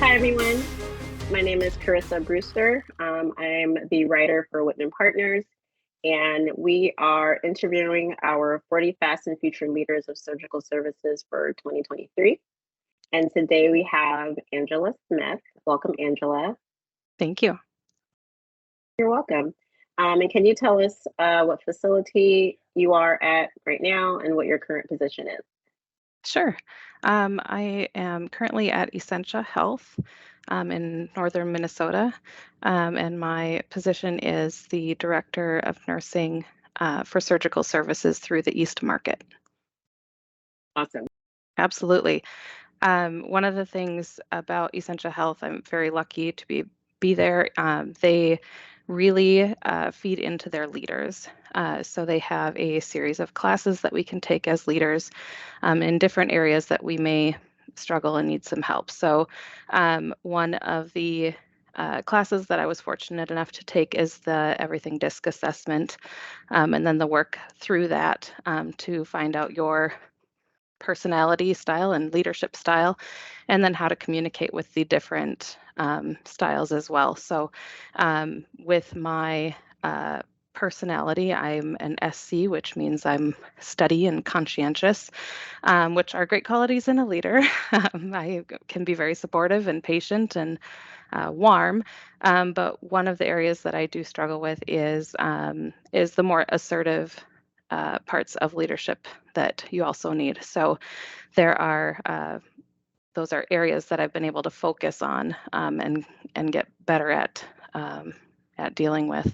Hi, everyone. My name is Carissa Brewster. I'm the writer for Whitman Partners, and we are interviewing our 40 Fast and Future Leaders of Surgical Services for 2023. And today we have Angela Smith. Welcome, Angela. Thank you. You're welcome. And can you tell us what facility you are at right now and what your current position is? Sure. I am currently at Essentia Health in northern Minnesota, and my position is the Director of Nursing for Surgical Services through the East Market. Awesome. Absolutely. One of the things about Essentia Health, I'm very lucky to be there. They really feed into their leaders. So they have a series of classes that we can take as leaders in different areas that we may struggle and need some help. So one of the classes that I was fortunate enough to take is the Everything DISC assessment, and then the work through that to find out your personality style and leadership style, and then how to communicate with the different styles as well. So, with my personality, I'm an SC, which means I'm steady and conscientious, which are great qualities in a leader. I can be very supportive and patient and warm, but one of the areas that I do struggle with is the more assertive parts of leadership that you also need. So there are those are areas that I've been able to focus on and get better at dealing with.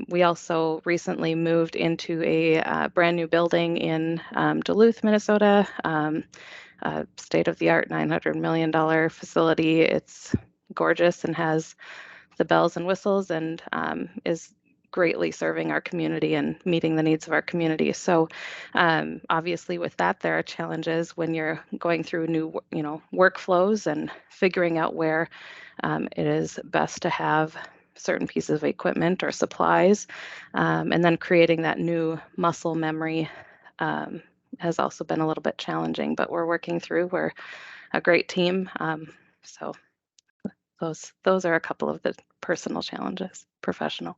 We also recently moved into a brand new building in Duluth, Minnesota, state of the art $900 million facility. It's gorgeous and has the bells and whistles and is greatly serving our community and meeting the needs of our community. So obviously with that, there are challenges when you're going through new, workflows and figuring out where it is best to have certain pieces of equipment or supplies, and then creating that new muscle memory has also been a little bit challenging, but we're working through. We're a great team. So those are a couple of the personal challenges, professional.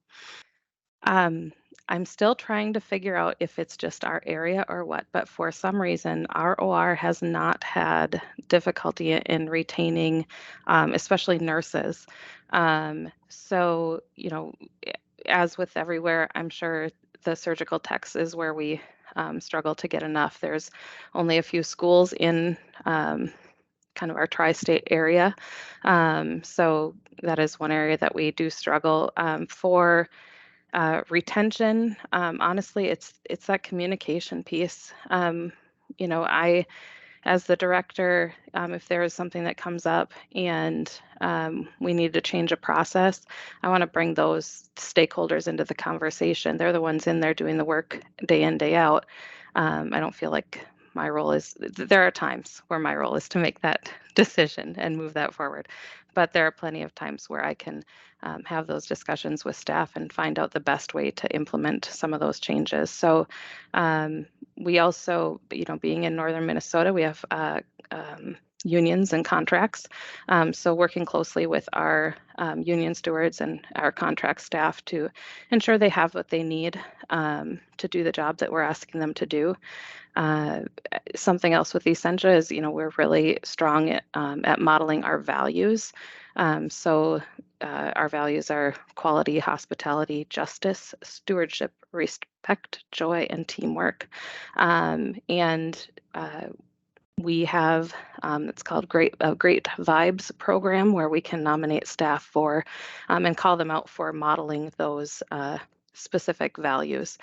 I'm still trying to figure out if it's just our area or what, but for some reason, our OR has not had difficulty in retaining, especially nurses. So, as with everywhere, I'm sure the surgical techs is where we struggle to get enough. There's only a few schools in kind of our tri-state area. So that is one area that we do struggle. For retention, honestly, it's that communication piece. I, as the director, if there is something that comes up and we need to change a process, I want to bring those stakeholders into the conversation. They're the ones in there doing the work day in, day out. I don't feel like my role is, there are times where my role is to make that decision and move that forward. But there are plenty of times where I can have those discussions with staff and find out the best way to implement some of those changes. So we also, being in northern Minnesota, we have unions and contracts. So working closely with our union stewards and our contract staff to ensure they have what they need to do the job that we're asking them to do. Something else with Essentia is, we're really strong at modeling our values. So our values are quality, hospitality, justice, stewardship, respect, joy, and teamwork. And we have it's called Great Vibes program, where we can nominate staff for and call them out for modeling those specific values.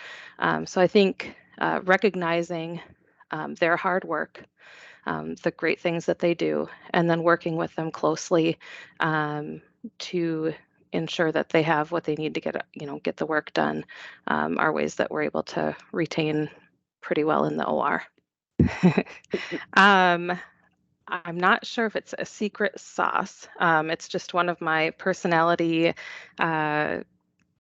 So I think recognizing their hard work, the great things that they do, and then working with them closely to ensure that they have what they need to get the work done, are ways that we're able to retain pretty well in the OR. I'm not sure if it's a secret sauce. It's just one of my personality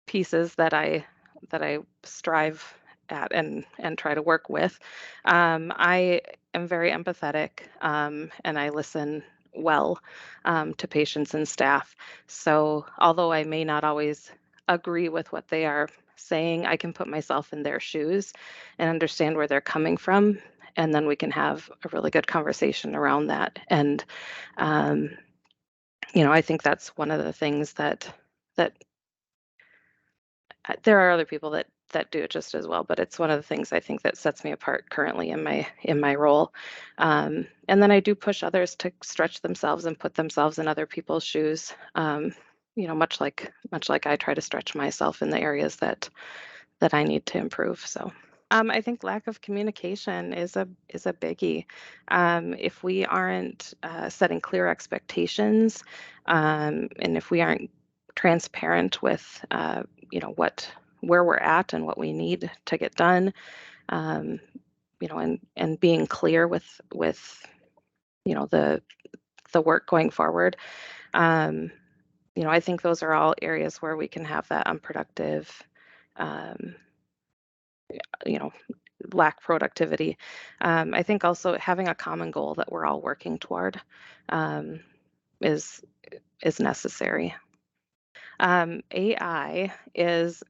pieces that I strive at and try to work with. I am very empathetic, and I listen well to patients and staff. So, although I may not always agree with what they are saying, I can put myself in their shoes and understand where they're coming from. And then we can have a really good conversation around that. And, um, I think that's one of the things that there are other people that do it just as well, but it's one of the things I think that sets me apart currently in my role. And then I do push others to stretch themselves and put themselves in other people's shoes. Much like I try to stretch myself in the areas that I need to improve. So. I think lack of communication is a biggie. If we aren't setting clear expectations, and if we aren't transparent with, what where we're at and what we need to get done, um, and being clear with the work going forward. Um, I think those are all areas where we can have that unproductive. Um, you know, lack productivity. I think also having a common goal that we're all working toward um, is is necessary. AI is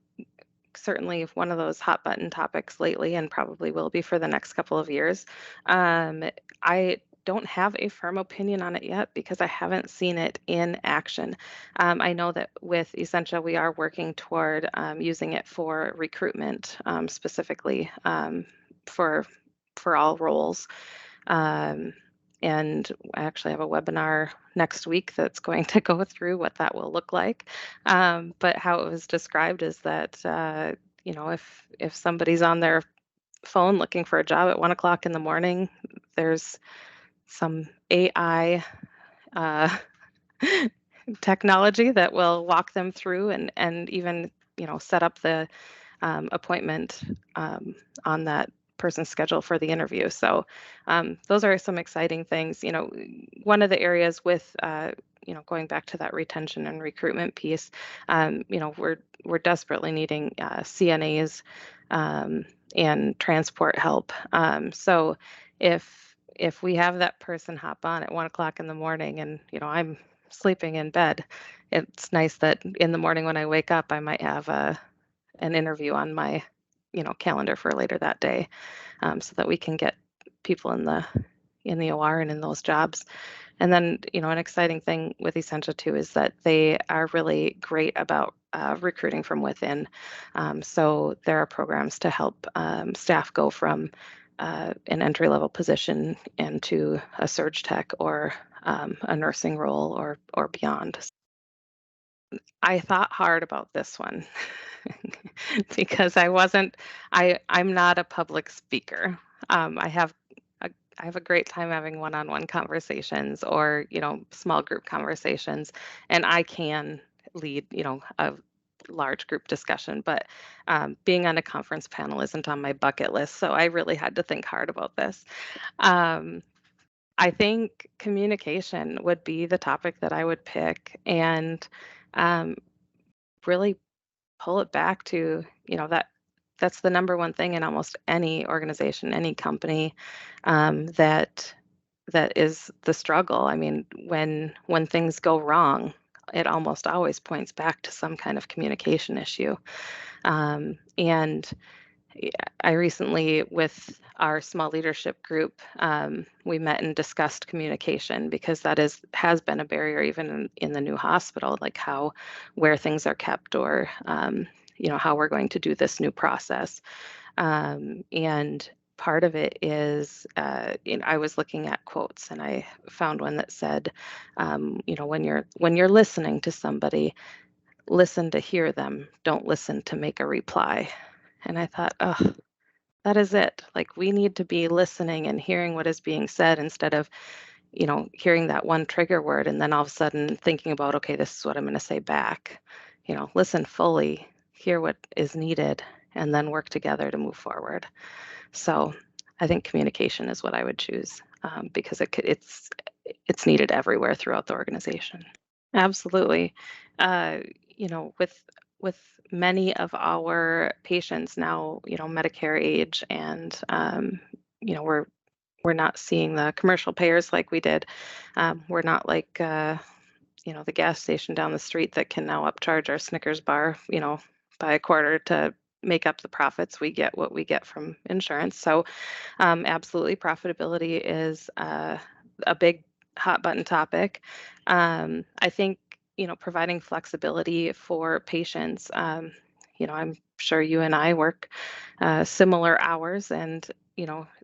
certainly one of those hot button topics lately, and probably will be for the next couple of years. I don't have a firm opinion on it yet because I haven't seen it in action. I know that with Essentia, we are working toward using it for recruitment, specifically for for all roles. Um, and I actually have a webinar next week that's going to go through what that will look like. But how it was described is that if somebody's on their phone looking for a job at 1 o'clock in the morning, there's some AI uh, technology that will walk them through and even set up the appointment on that person's schedule for the interview. So those are some exciting things. One of the areas with going back to that retention and recruitment piece, we're desperately needing CNAs and transport help. So if we have that person hop on at 1 o'clock in the morning, and I'm sleeping in bed, it's nice that in the morning when I wake up, I might have an interview on my calendar for later that day, so that we can get people in the OR and in those jobs. And then an exciting thing with Essentia too is that they are really great about recruiting from within. So there are programs to help staff go from an entry level position into a surge tech or a nursing role or beyond. I thought hard about this one because I'm not a public speaker. I have I have a great time having one-on-one conversations or, small group conversations, and I can lead, a large group discussion, but being on a conference panel isn't on my bucket list, so I really had to think hard about this. Um, I think communication would be the topic that I would pick, and um, really pull it back to, that's the number one thing in almost any organization, any company, that is the struggle. I mean, when things go wrong, it almost always points back to some kind of communication issue. And yeah, I recently, with our small leadership group, we met and discussed communication because that has been a barrier even in the new hospital, like where things are kept or how we're going to do this new process. And part of it is, I was looking at quotes and I found one that said, when you're listening to somebody, listen to hear them, don't listen to make a reply. And I thought, oh, that is it. Like we need to be listening and hearing what is being said instead of, hearing that one trigger word and then all of a sudden thinking about, okay, this is what I'm going to say back. Listen fully, hear what is needed, and then work together to move forward. So I think communication is what I would choose because it's needed everywhere throughout the organization. Absolutely. Uh, with many of our patients now, Medicare age, and we're we're not seeing the commercial payers like we did. We're not like, the gas station down the street that can now upcharge our Snickers bar, by a quarter to make up the profits. We get what we get from insurance. So, absolutely, profitability is a big hot button topic. I think, providing flexibility for patients. I'm sure you and I work similar hours, and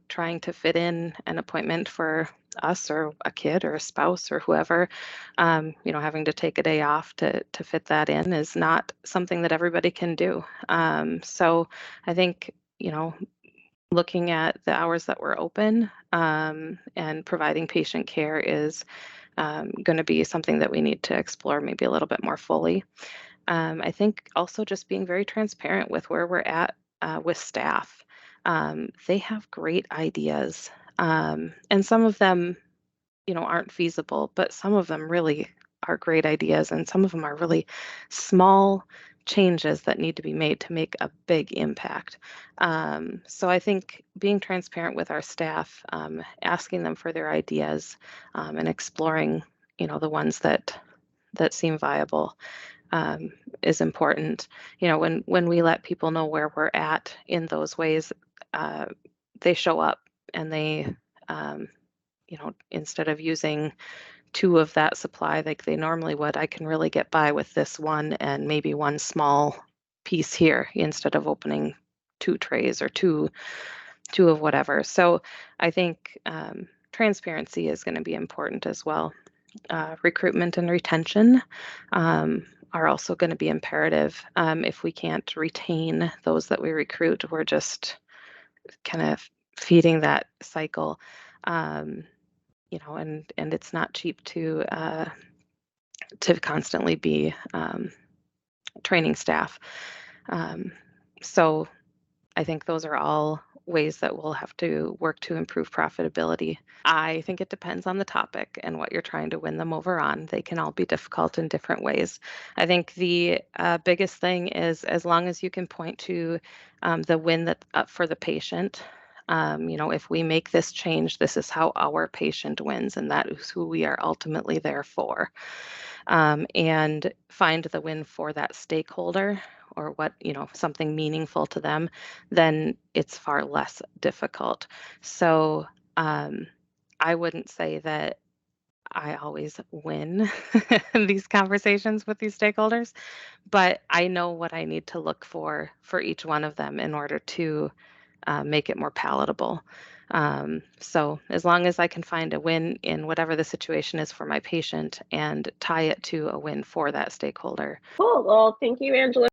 trying to fit in an appointment for us or a kid or a spouse or whoever, having to take a day off to fit that in is not something that everybody can do. So I think, looking at the hours that we're open, and providing patient care is going to be something that we need to explore maybe a little bit more fully. I think also just being very transparent with where we're at with staff. They have great ideas, and some of them, aren't feasible, but some of them really are great ideas, and some of them are really small changes that need to be made to make a big impact. So I think being transparent with our staff, asking them for their ideas, and exploring, the ones that seem viable, is important. When we let people know where we're at in those ways, uh, they show up, and they, instead of using two of that supply like they normally would, I can really get by with this one and maybe one small piece here instead of opening two trays or two of whatever. So I think transparency is going to be important as well. Recruitment and retention are also going to be imperative. If we can't retain those that we recruit, we're just kind of feeding that cycle. And it's not cheap to constantly be training staff. So I think those are all ways that we'll have to work to improve profitability. I think it depends on the topic and what you're trying to win them over on. They can all be difficult in different ways. I think the biggest thing is, as long as you can point to the win that for the patient. If we make this change, this is how our patient wins, and that is who we are ultimately there for. And find the win for that stakeholder, or what, something meaningful to them, then it's far less difficult. So I wouldn't say that I always win these conversations with these stakeholders, but I know what I need to look for each one of them in order to make it more palatable. So as long as I can find a win in whatever the situation is for my patient and tie it to a win for that stakeholder. Cool. Well, thank you, Angela.